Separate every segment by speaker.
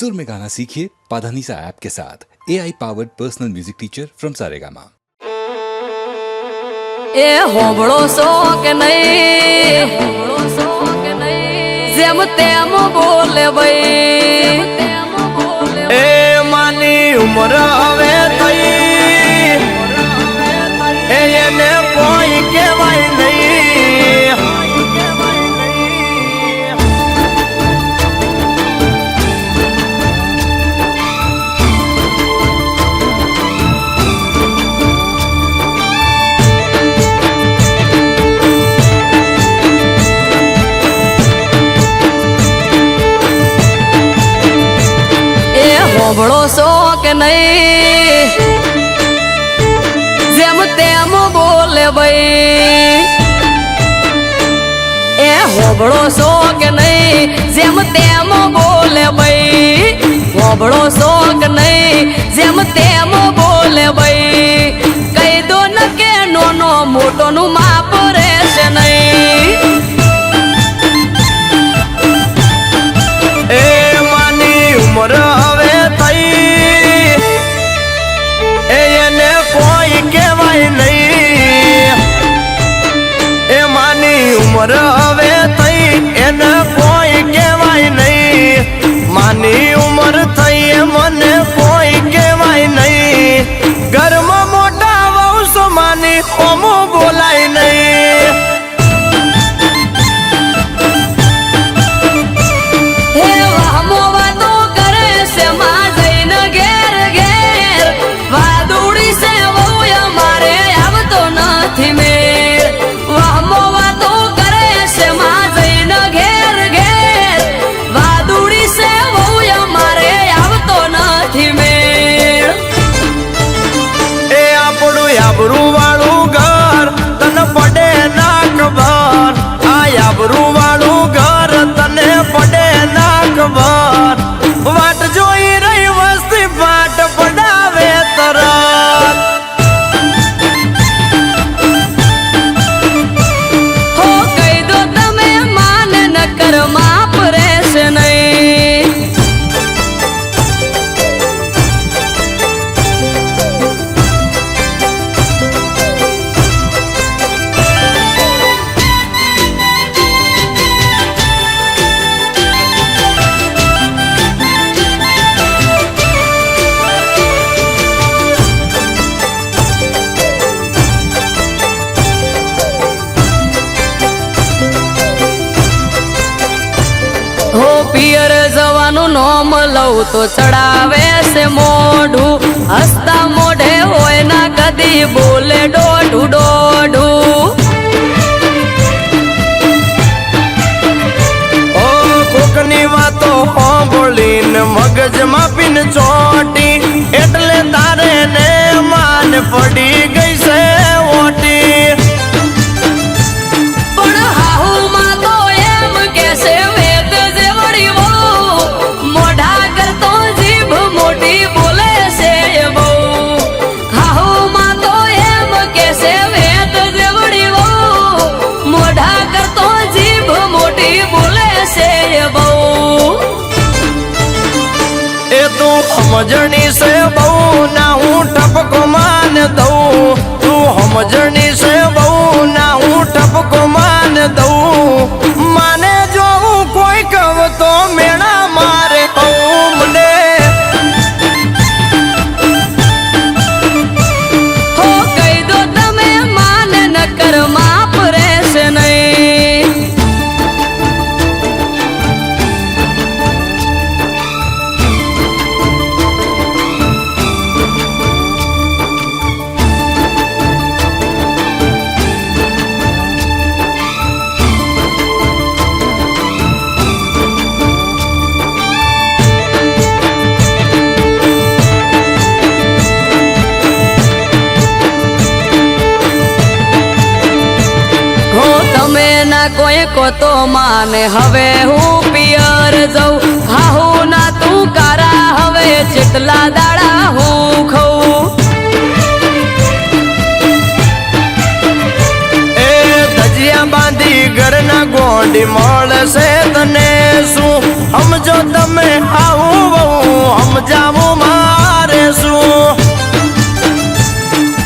Speaker 1: सुर में गाना सीखिए पाधानीसा ऐप के साथ AI powered personal music teacher from Saregama.
Speaker 2: ए होबळो सो के नहीं जेम तेम बोले बई
Speaker 3: ए मानी उम्र हवे थई एने कोई केवाय नहीं।
Speaker 2: होबळो सो के नहीं जेम तेम बोले बई ए होबळो सो के नहीं जेम तेम बोले बई होबळो सो के नहीं जेम तेम बोले बई कई दो न के नोनो मोटो नु माप रेसे नहीं।
Speaker 3: ए मानी उम्र हवे थई एने कोई केवाय नहीं। ए मानी उम्र हवे थई एने कोई केवाय नहीं। मानी उम्र थई मने कोई केवाय नहीं। घर में मोटा वहू सो मानी ओमो बोलाय नहीं। आबरू वालू घर तन पड़े ना खबर। आबरू वालू घर तने पड़े ना खबर। वाट जोई रही वस्ती बाट पड़ावे तरत।
Speaker 2: हो कई दो तमे मान न कर माप रेस नहीं। हो पियर जवानु नोम लऊ तो चढ़ावे से मोढ़ू हसता मोढ़े होए ना कदी बोले डोढ़ू डोढ़ू।
Speaker 3: ओ कोकनी वातो होंबोलीन मगज मापिन चोटी एटले तारे ने मान पड़ी गई से ओटी। समझनी से बहु ना हूँ टपको मान दऊ। तू समझनी से बहु ना हूँ टपको मान दऊ। माने जो कोई कव तो मेरा मारे मने।
Speaker 2: हो कई दो तमे मान न कर माप रेस नहीं। कोई को तो माने हवे हूँ पियर जाऊ हाहू ना तू कारा हवे चिटला दाड़ा हूँ खाऊ।
Speaker 3: ए धजिया बांधी घर ना गोंडी मोल से तने सू हम जो तमे आऊ સમજાવું મારે શું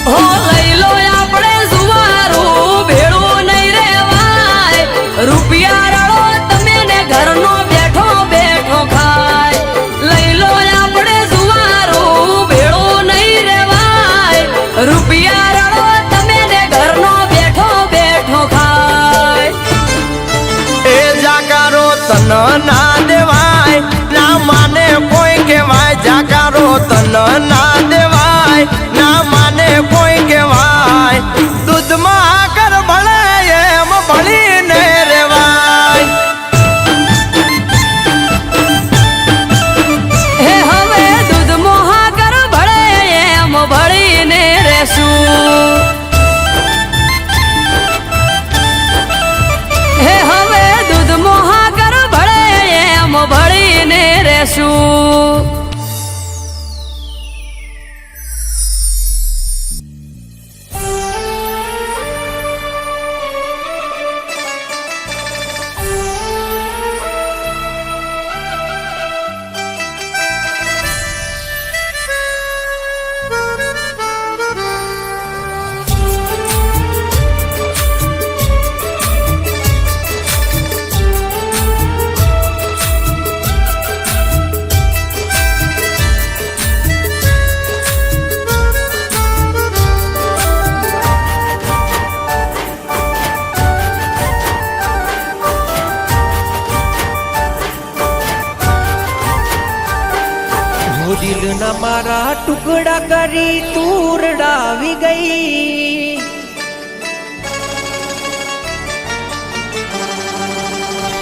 Speaker 2: હો લઈ લો આપણે સુવારું ભેળું નહીં રેવાય રૂપિયા રડો તમે ને ઘરનો બેઠો બેઠો ખાય લઈ લો આપણે સુવારું ભેળું નહીં રેવાય રૂપિયા રડો તમે ને ઘરનો બેઠો બેઠો ખાય
Speaker 3: એ જાકારો તન ના દેવાય ના માને કોઈ કહેવાય જાકારો તન ના દેવાય ના માને કોઈ કહેવાય દૂધમાં આકર ભળે એમ ભળીને રેવાય
Speaker 2: હે હવે દૂધ મોહાગર ભળે એમ ભળીને રહેશું હે હવે દૂધ મોહાગર ભળે એમ ભળીને રહેશું
Speaker 4: દિલના મારા ટુકડા કરી તું રડાવી ગઈ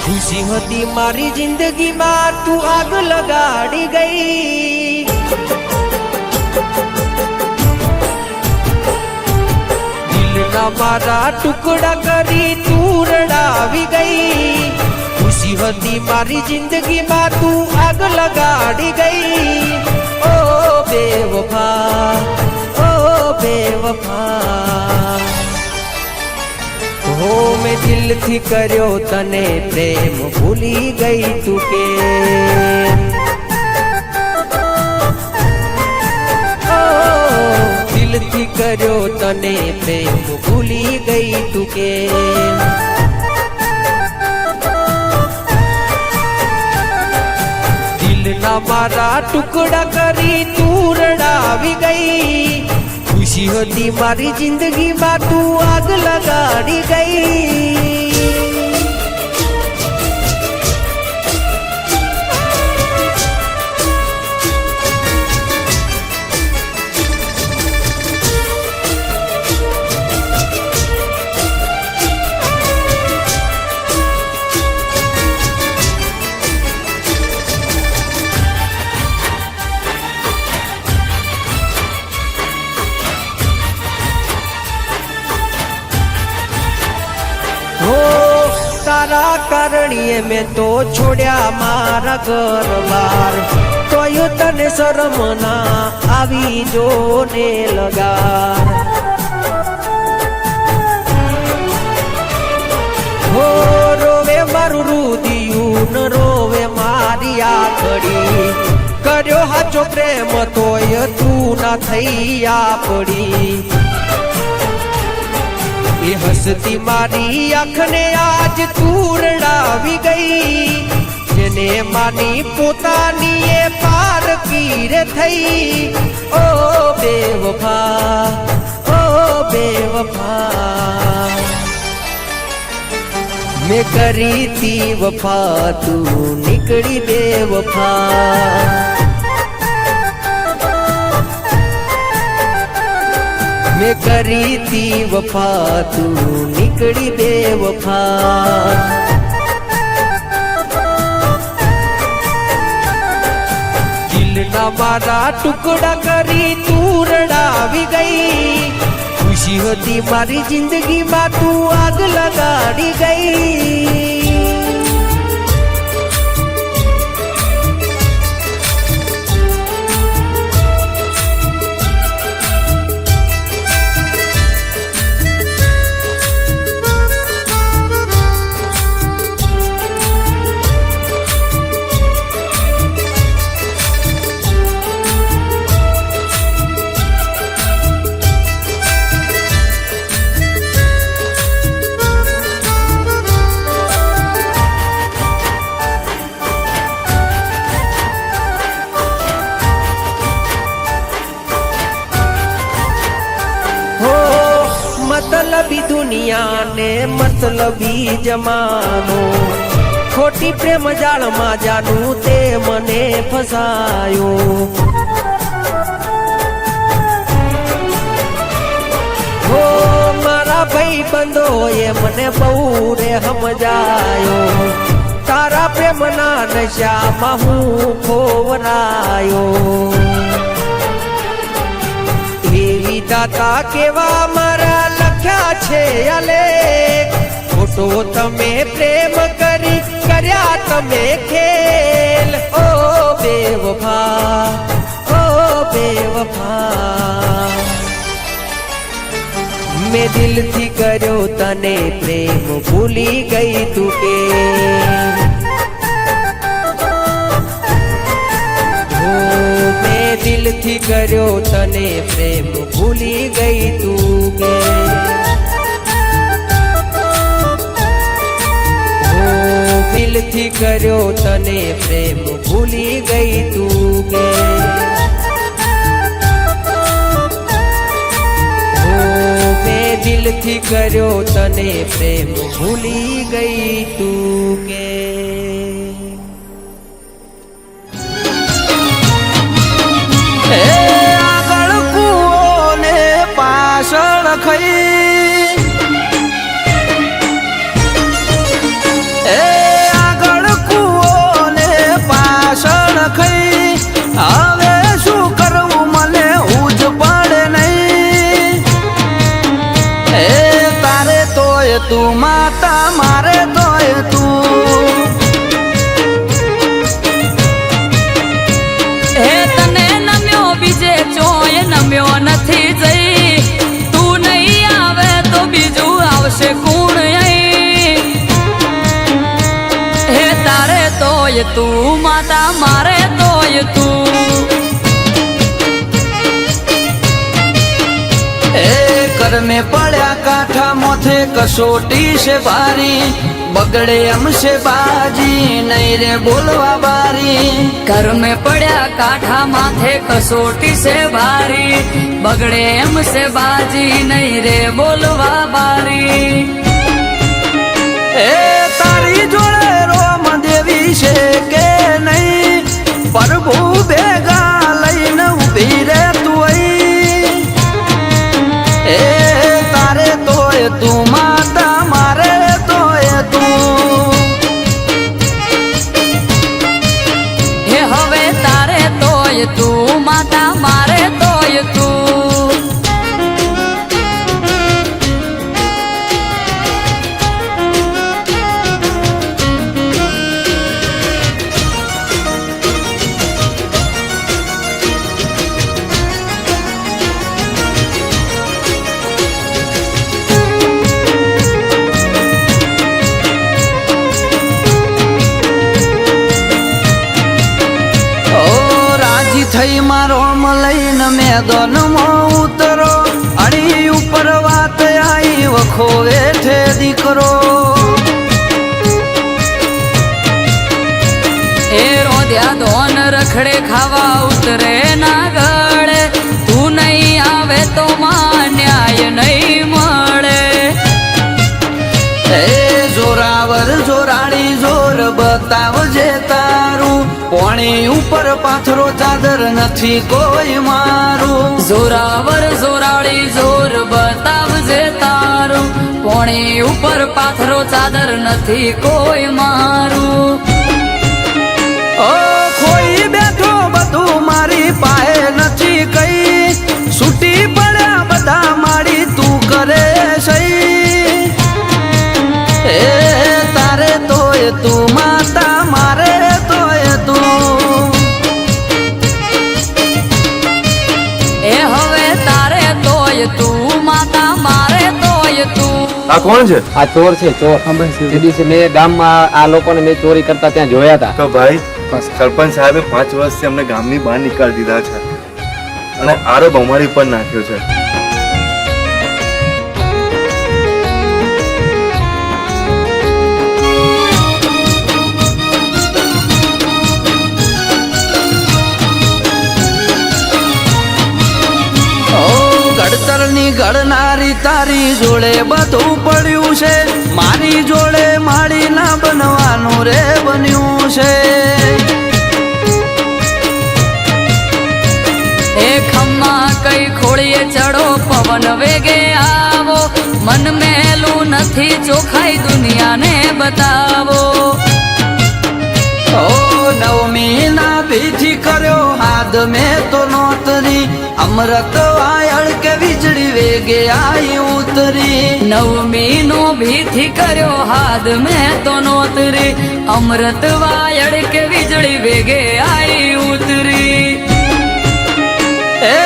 Speaker 4: ખુશી હતી મારી જિંદગીમાં તું આગ લગાડી ગઈ દિલના મારા ટુકડા કરી તું રડાવી ગઈ ખુશી હતી મારી જિંદગીમાં તું આગ લગાડી ગઈ ઓ બેવફા ઓ બેવફા હો મેં દિલથી કર્યો તને પ્રેમ ભૂલી ગઈ તું કે દિલથી કર્યો તને પ્રેમ ભૂલી ગઈ તું કે દિલના મારા ટુકડા કરી તું રડાવી ગઈ ખુશી હતી મારી જિંદગીમાં તું આગ લગાડી ગઈ તારા કારણીએ મેં તો છોડ્યા મારા ઘર-બાર તોય તને શરમ ના આવી જો ને લગાર હો રોવે મારું રુદિયું ન રોવે મારી આખડી કર્યો હાચો પ્રેમ તોય તું ના થઈ આપડી એ હસતી મારી આંખને આજ તું રડાવી ગઈ જેને માની પોતાની એ પારકી રે થઈ ઓ બેવફા ઓ બેવફા મેં કરી તી વફા તું નીકળી બેવફા મેં કરી તી વફા તું નીકળી બેવફા દિલના મારા ટુકડા કરી તું રડાવી ગઈ ખુશી હતી મારી જિંદગીમાં તું આગ લગાડી ગઈ દુનિયાને મતલબી જમાનો ખોટી પ્રેમ જાળમાં જાનું તે મને ફસાયો હો મારા ભાઈ બંધો એ મને બહુ રે સમજાયો તારા પ્રેમના નશામાં હું ખોવરાયો એવી દાતા કેવા મારા લખ્યા છે અલેખ ખોટો તમે પ્રેમ કરી કર્યા તમે ખેલ ઓ બેવફા મેં દિલથી કર્યો તને પ્રેમ ભૂલી ગઈ તું કે મેં દિલથી કર્યો તને પ્રેમ ભૂલી ગઈ તું કે દિલથી કર્યો તને પ્રેમ ભૂલી ગઈ તું કે મેં દિલથી કર્યો તને પ્રેમ ભૂલી ગઈ તું કે
Speaker 3: આગળ કૂવો ને પાછળ ખઈ આગળ કૂવો ને પાછળ ખઈ હવે શું કરવું મને ઉજ પડે નહીં તારે તોય તું માતા મારે તોય તું
Speaker 2: હે તને નમ્યો બીજે ચોય નમ્યો નથી જઈ તું નહીં આવે તો બીજું આવશે કોણ અહીં હે તારે તોય તું માતા મારે તોય તું
Speaker 3: कर में पड़ा काठा मोथे कसोटी से भारी बगड़े हमसे बाजी नहीं रे बोलवा बारी
Speaker 2: घर में पड़ा काठा माथे कसोटी से भारी बगड़े हमसे बाजी नहीं रे बोलवा बारी
Speaker 3: तारी जोड़े रोम देवी से के नहीं प्रभु बेगा लईने उभी रे तू तारे तोय तू माता मारे तोय तू
Speaker 2: हे हवे तारे तोय तू माता मारे तोय तू
Speaker 3: થઈ મારો લઈને મેદાનમાં ઉતરો અડી ઉપર વાત આવી વખો વેઠે દીકરો
Speaker 2: એ રોધ્યા ધોન રખડે ખાવા ઉતરે ના ગળે તું નહીં આવે તો માં ન્યાય નહીં મળે
Speaker 3: એ જોરાવર જોરાડી જોર બતાવજે તારું પોણી ઉપર પાથરો ચાદર નથી કોઈ મારું
Speaker 2: જોરાવર જોરાળી જોર બતાવજે તારું પોણી ઉપર પાથરો ચાદર નથી કોઈ મારું
Speaker 3: ઓ કોઈ બેઠો બધું મારી પાસે નથી કઈ છૂટી પડ્યા બધા મારી તું કરે સહી એ તારે તોય તું માતા મારે તોય તું
Speaker 2: એ હવે તારે તોય તું માતા મારે તોય તું
Speaker 5: આ કોણ છે?
Speaker 6: આ ચોર છે ચોર તે દિવસે મેં ગામમાં આ લોકોને મેં ચોરી કરતા ત્યાં જોયા હતા
Speaker 5: તો ભાઈ સરપંચ સાહેબે 5 વર્ષથી અમને ગામની બહાર નીકાળી દીધા છે અને આરોપ અમારી પર નાખ્યો છે.
Speaker 7: ની ઘડનારી તારી જોડે બધું પડ્યું છે, મારી જોડે માળી ના બનવાનું રે બન્યું છે.
Speaker 2: એ ખમ્મા કઈ ખોળીએ ચડો પવન વેગે આવો, મન મેલું નથી ચોખાઈ દુનિયાને બતાવો.
Speaker 7: ઓ નવમી ના બીજી કર્યો હાથ મેં તો નોતરી, અમૃત વાયળ કે વીજળી વેગે આઈ ઉતરી.
Speaker 2: નવમી નો ભીથી કર્યો હાથ મેં તો નોતરી, અમૃત વાયડ કે વીજળી વેગે આઈ ઉતરી.
Speaker 7: એ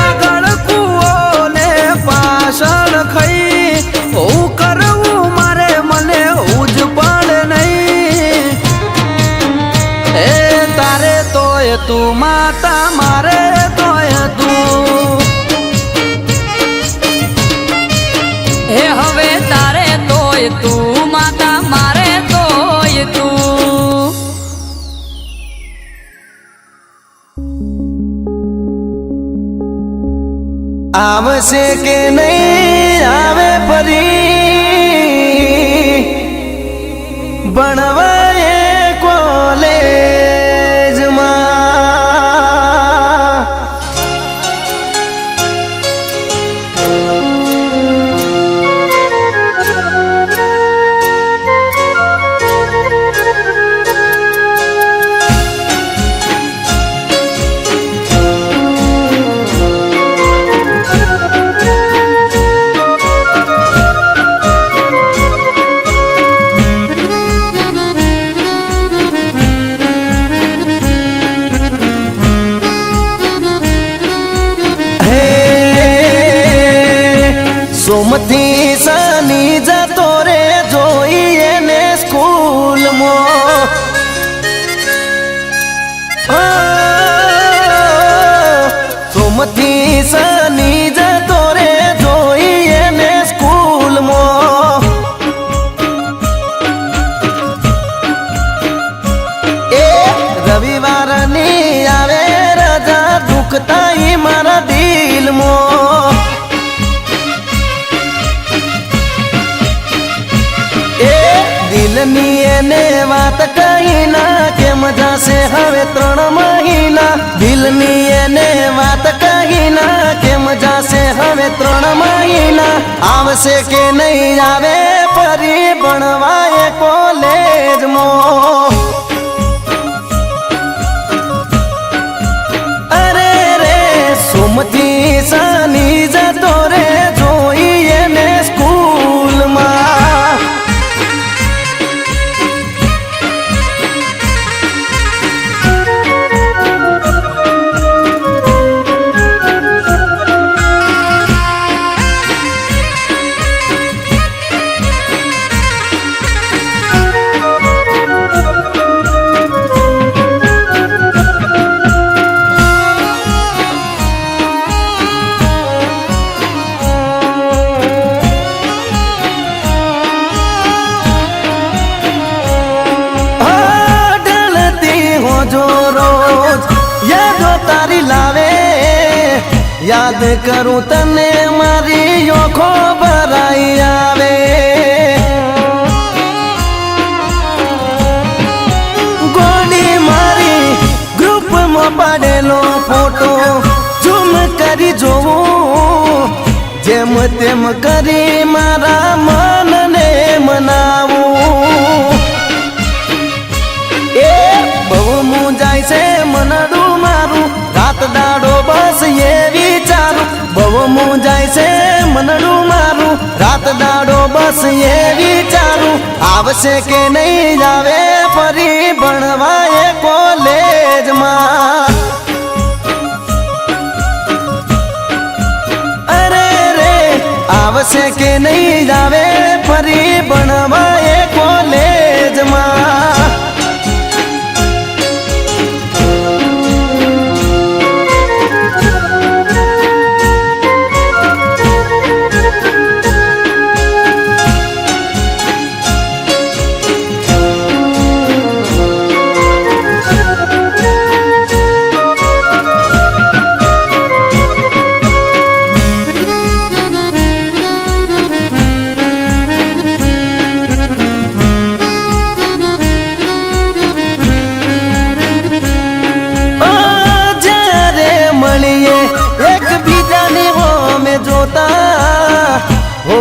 Speaker 7: આગળ કુવો ને પાછળ ખઈ, હું કરવું મારે મને ઉજ પડે નહીં. એ તારે તોય તું માતા, મારે તોય તું.
Speaker 2: હે હવે તારે તોય તું માતા, મારે તોય તું.
Speaker 3: આવશે કે નહીં આવે ફરી ભણવાએ કોલેજમાં. સોમથી શનિ જતો રે જોઈએ ને સ્કૂલમાં. સોમથી શનિ જતો રે જોઈએ ને સ્કૂલમાં. એ રવિવારની આવે રજા દુખતા ઈ મારા દિલમાં. દિલની એને વાત કહી ના કેમ જાશે હવે 3 મહિના. દિલની એને વાત કહી ના કેમ જાશે હવે 3 મહિના. આવશે કે નહીં આવે ફરી ભણવાએ કોલેજમાં. અરે રે સોમથી શનિ જતો રે જોઈએ ને સ્કૂલમાં. યાદ કરું તને મારી ઓખો ભરાઈ આવે. ગોડી મારી ગ્રુપમાં પાડેલો ફોટો ઝૂમ કરી જોવું, જેમ તેમ કરી મારા મનને મનાવું. એ બહુ મૂંઝાય છે મનડું મારું, રાત દાડો બસ એ વિચારું. બહુ મૂંઝાય છે મનડું મારું, રાત દાડો બસ એ વિચારું. આવશે કે નહીં આવે ફરી ભણવાએ કોલેજમાં. અરે રે આવશે કે નહીં આવે ફરી ભણવાએ કોલેજમાં.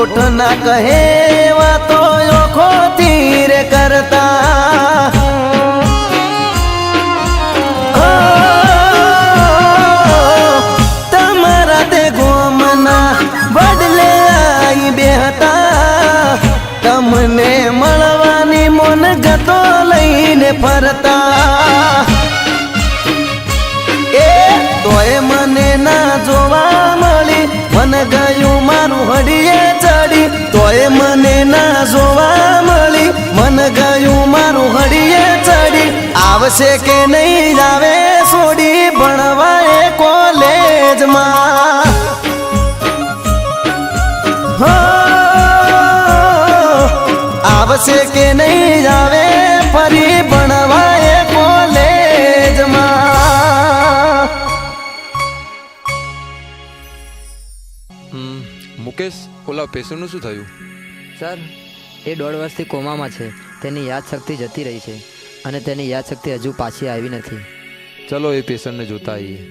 Speaker 3: હોઠ ના કહે વાતો ઓખોથી રે કરતા તમારા તે ગોમના બદલે આઈ બેહતા તમને મળવાની મન ગતો લઈને ફરતા એ તોય મને ના જોવા મળી મન ગયું મારું હડીએ ચડી તોય મને ના જોવા મળી મન ગયું મારું હડીએ ચડી આવશે કે નહીં આવે છોડી ભણવા એ કોલેજમાં આવશે કે નહીં આવે ફરી ભણવા એ કોલેજમાં
Speaker 8: મુકેશ ઓલા પેશન્ટનું શું થયું?
Speaker 9: સર એ 1.5 વર્ષથી કોમામાં છે. તેની યાદશક્તિ જતી રહી છે અને તેની યાદશક્તિ હજુ પાછી આવી નથી.
Speaker 8: ચલો એ પેશન્ટને જોતા આવીએ.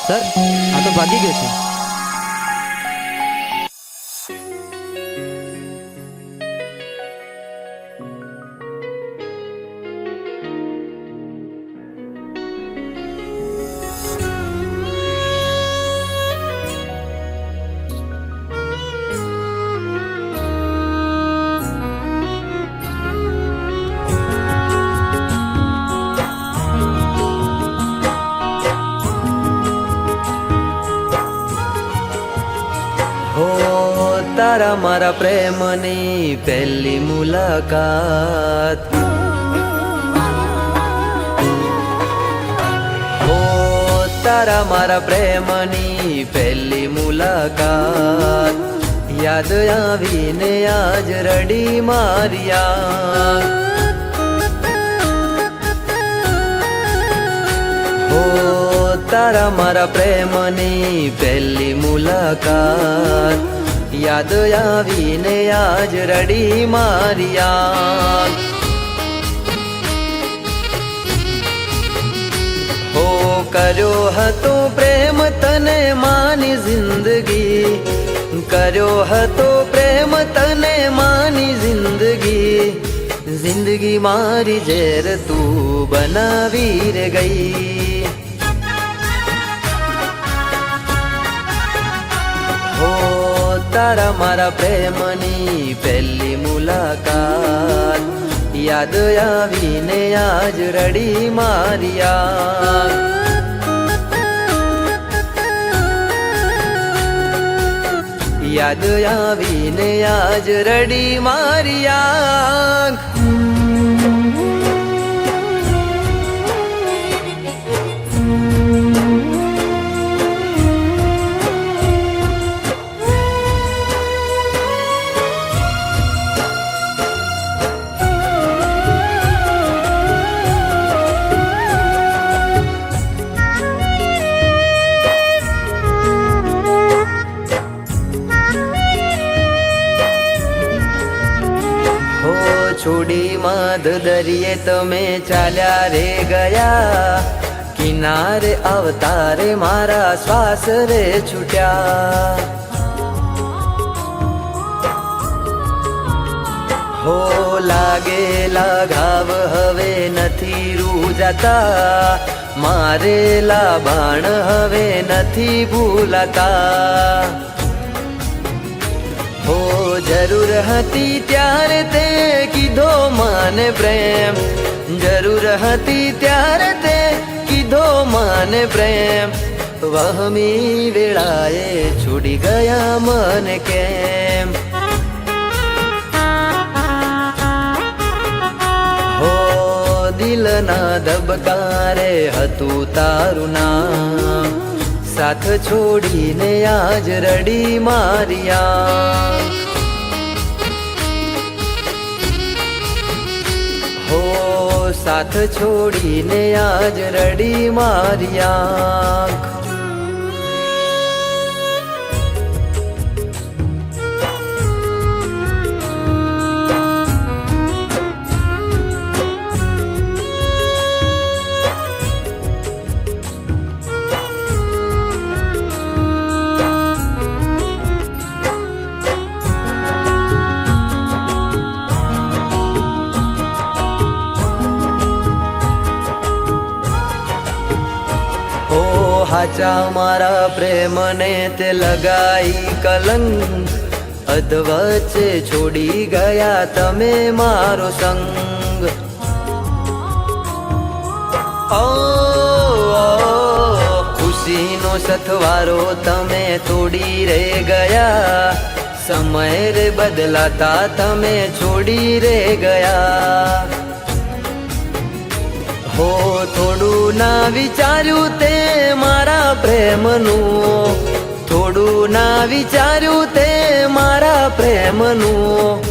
Speaker 9: સર આ તો ભાગી ગયો છે.
Speaker 4: તારા મારા પ્રેમની પહેલી મુલાકાત હો તારા મારા પ્રેમની પહેલી મુલાકાત યાદ આવીને આજ રડી મારિયા હો તારા મારા પ્રેમની પહેલી મુલાકાત યાદ આવીને આજ રડી મારિયા હો કર્યો હતો પ્રેમ તને માની જિંદગી કર્યો હતો પ્રેમ તને માની જિંદગી જિંદગી મારી ઝેર તું બનાવી રે ગઈ તારા મારા પ્રેમની પહેલી મુલાકાત યાદ આવીને આજ રડી મારિયા યાદ આવીને આજ રડી મારિયા છોડી માધ દરિયે તમે ચાલ્યા રે ગયા કિનારે અવતારે મારા શ્વાસ રે છૂટ્યા હો લાગેલા ઘાવ હવે નથી રૂજાતા મારેલા બાણ હવે નથી ભૂલાતા હો જરૂર હતી ત્યારે તે કીધો માને પ્રેમ જરૂર હતી ત્યારે તે કીધો માને પ્રેમ વહમી વેળાએ છોડી ગયા મને કેમ હો દિલના ધબકારે હતું તારું નામ સાથ છોડીને આજ રડી મારિયા સાથ છોડીને આજ રડી મારી આંખ. હાચા મારા પ્રેમને તે લગાઈ કલંક, અધવચ્ચે છોડી ગયા તમે મારો સંગ. ઓ ખુશીનો સથવારો તમે તોડી રે ગયા, સમય રે બદલાતા તમે છોડી રે ગયા. હો થોડું ના વિચાર્યું તે મારા પ્રેમનું, થોડું ના વિચાર્યું તે મારા પ્રેમનું,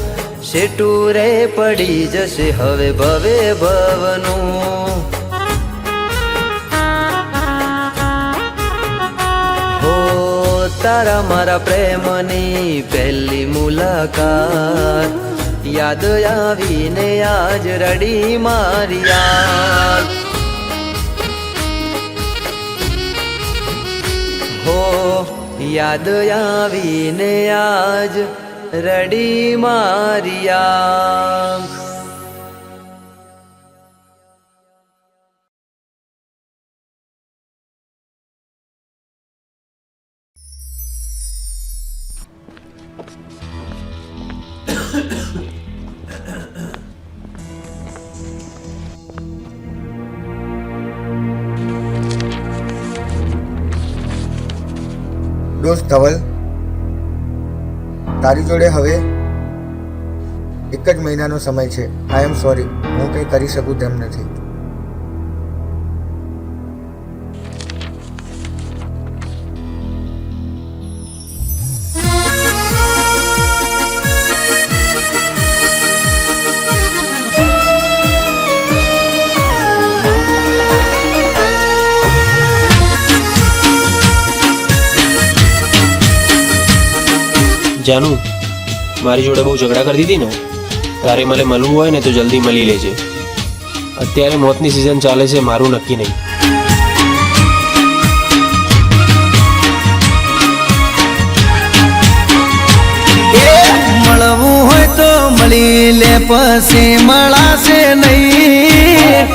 Speaker 4: શેટું રે પડી જશે હવે ભવે ભવનું. હો તારા મારા પ્રેમની પહેલી મુલાકાત યાદ આવીને આજ રડી મારી આંખ. હો યાદ આવીને આજ રડી મારી આંખ.
Speaker 10: દોસ્ત ધવલ, તારી જોડે હવે એક જ મહિનાનો સમય છે. આઈ એમ સોરી, હું કંઈ કરી શકું તેમ નથી.
Speaker 11: જાનુ, મારી જોડે બહુ ઝઘડા કરતી હતી ને, તારે મને મળવું હોય ને તો જલ્દી મળી લેજે. અત્યારે મોતની સિઝન ચાલે છે, મારું નક્કી નહીં.
Speaker 3: મળવું હોય તો મળી લે, પછી મળાશે નહીં.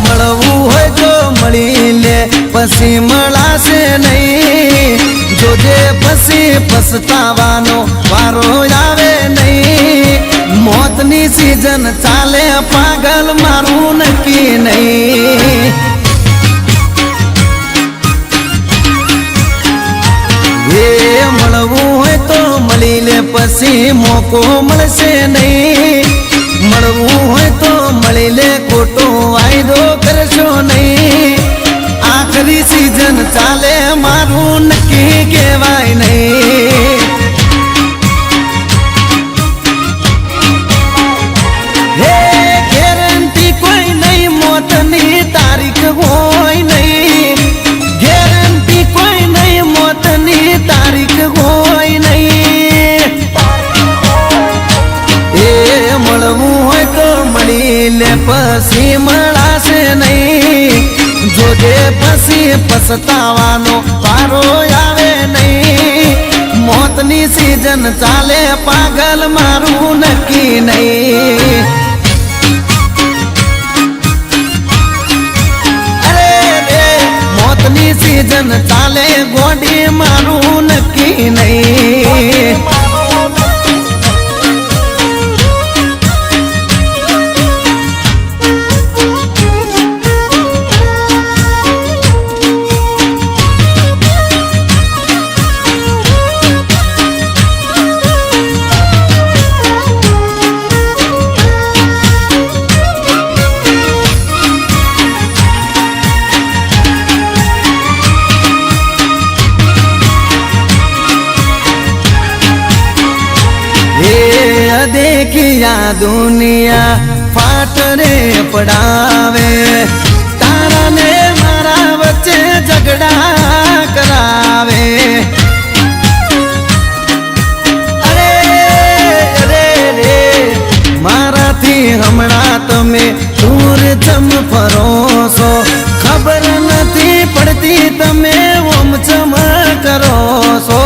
Speaker 3: મળવું હોય તો મળી લે, પછી મળાશે નહીં. જોજે પછી પછતાવાનો વારો આવે નહીં. મોતની સિઝન ચાલે પાગલ, મારું નક્કી નહીં. મળવું હોય તો મળી લે, પછી મોકો મળશે નહીં. મળવું હોય તો મળી લે, ખોટો વાયદો કરશો નહીં. આખરી સિઝન ચાલે, મારું નક્કી કહેવાય નહીં. હે ગેરંટી કોઈ નહીં, મોતની તારીખ હોય નહીં. ગેરંટી કોઈ નહીં, મોતની તારીખ હોય નહીં. મળવું હોય તો મળી લે, પછી મળાશે નહીં. જોજે પછી પછતાવાનો વારો આવે નહીં. મોતની સિઝન ચાલે પાગલ, મારું નક્કી નહીં. અરે રે મોતની સિઝન ચાલે ગોડી, મારું નક્કી નહીં.
Speaker 7: દુનિયા ફાટ રે પડાવે તારા ને મારા વચ્ચે ઝઘડા કરાવે અરે અરે રે મારાથી હમણાં તમે દૂર ચમ ફરો છો ખબર નથી પડતી તમે ઓમ ચમ કરો છો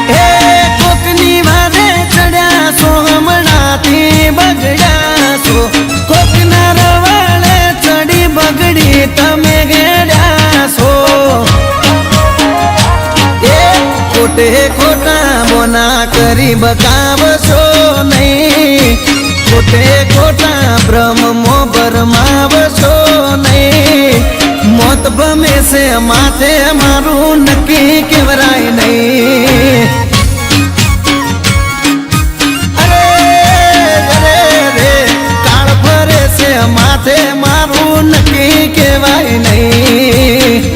Speaker 7: હે કોકની વારે ચડ્યા છો હમણાંથી બગડ્યા છો કોકના રવાળે ચડી બગડી તમે ગેડ્યા છો એ ખોટે ખોટા બોના કરી બકાવશો નહીં ખોટે ખોટા બ્રહ્મો ભરમાવશો નહીં મોત ભમે છે માથે મારું નક્કી કેવરાય નહીં અરે અરે રે કાળ ફરે છે માથે મારું નક્કી કેવાય નહીં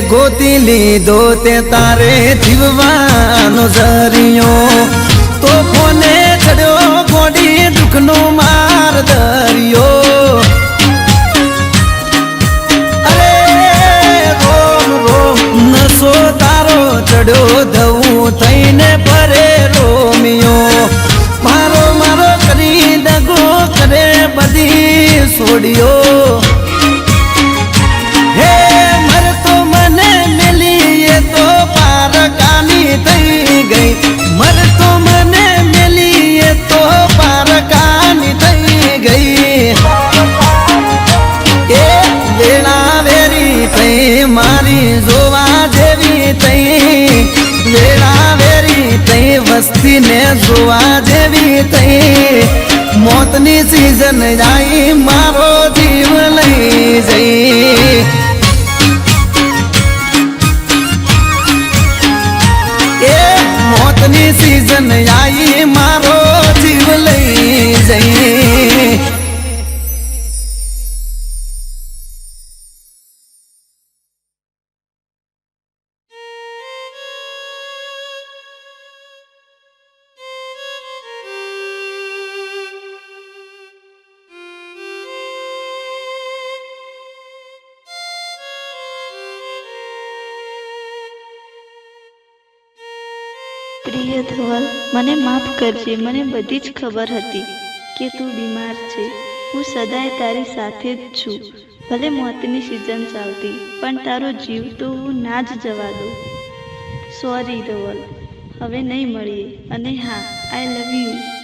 Speaker 7: ગોતી લીધો તે તારે જીવવાનો જરિયો તો કોને ચડ્યો ગોડી દુઃખનો માર દરિયો અરે રોમ રોમ નસો તારો ચડ્યો દવું થઈને પરે રોમિયો મારો મારો કરી દગો કરે બધી છોડ્યો હે મરતો મને મેલી એ તો પારકાની થઈ ગઈ મરતો મને મેલી એ તો પારકાની થઈ ગઈ એ વેળા વેરી થઈ મારી જોવા જેવી થઈ વેળા વેરી થઈ વસ્તીને જોવા જેવી થઈ મોતની સીઝન જાય મારો જીવ લઈ જઈ એ મોતની સીઝન આવી મારો જીવ લઈ જઈ
Speaker 12: પ્રિય ધવલ મને માફ કરજે મને બધી જ ખબર હતી કે તું બીમાર છે હું સદાય તારી સાથે જ છું ભલે મોતની સિઝન ચાલતી પણ તારો જીવ તો હું ના જ જવા દઉં સોરી ધવલ હવે નહીં મળીએ અને હા આઈ લવ યુ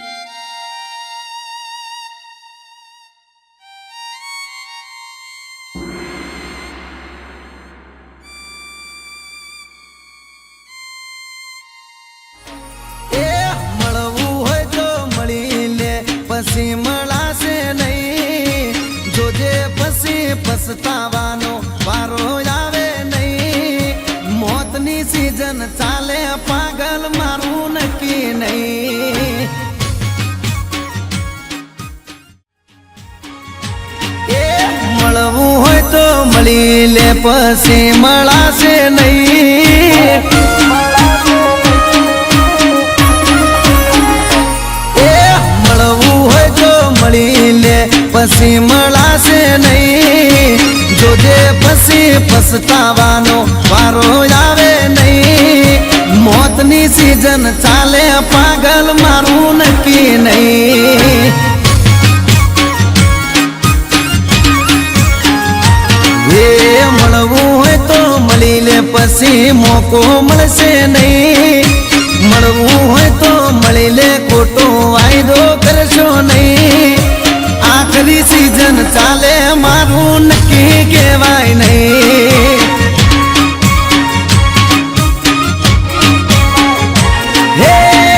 Speaker 7: પછી મળાશે નહીં જોજે પછી પછતાવાનો વારો આવે નહીં મોતની સીઝન ચાલે પાગલ મારું નક્કી નહીં એ મળવું હોય તો મળી લે પછી મળાશે નહીં મળી લે પછી મળાશે નહીં જોજે પછી પછતાવાનો વારો આવે નહીં મોતની સીઝન ચાલે પાગલ મારું નક્કી નહીં એ મળવું હોય તો મળી લે પછી મોકો મળશે નહીં મળવું હોય તો મળી લે ખોટો વાયદો કરશો નહીં આખરી સીઝન ચાલે મારું નક્કી કહેવાય નહીં હે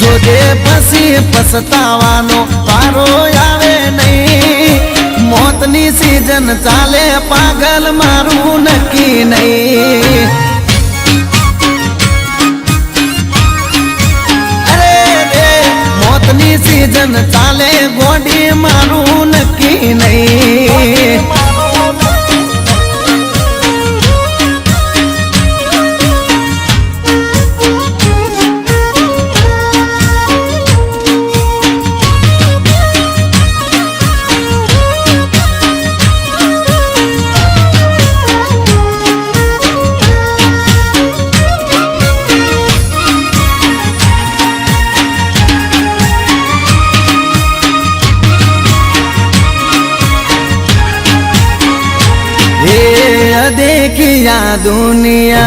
Speaker 7: જોજે પછી પછતાવાનો પારો આવે નહીં મોતની સીઝન ચાલે પાગલ મારું નક્કી નહીં અરે રે મોતની સીઝન ચાલે ગોડી મારું નક્કી નહીં देखिया दुनिया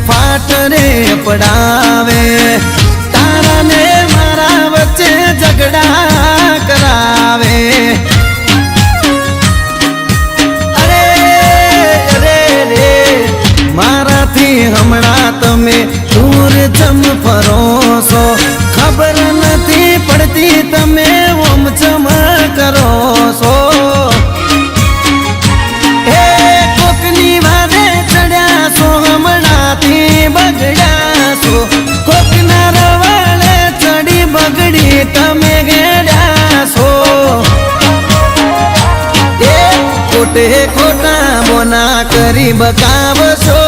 Speaker 7: फाट रे पड़ावे तारा ने मारा बच्चे झगड़ा करावे अरे अरे रे मारा थी हमड़ा तमे दूर जम फरोसो खबर नहीं पड़ती तमे ओम चम करो सो કોકના રવાળે ચડી બગડી તમે ગેડા છો એ ખોટે ખોટા બોના કરી બકાવશો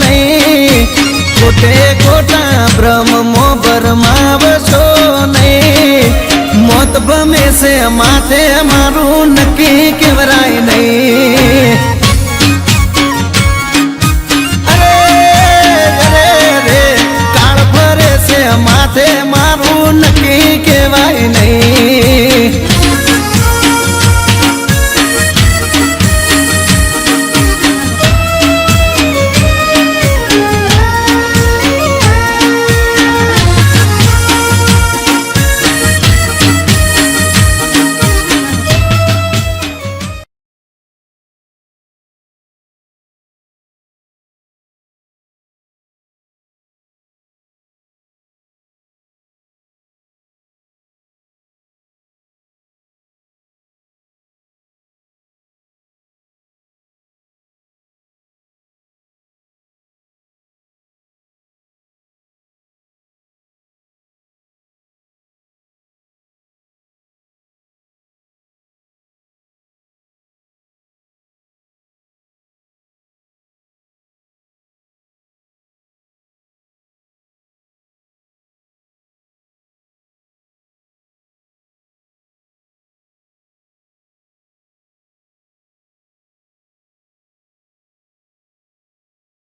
Speaker 7: નહીં ખોટે ખોટા બ્રહ્મો ભરમાવશો નહીં મોત ભમે છે માથે મારું નક્કી કેવરાય નહીં માથે મારું નક્કી કહેવાય ને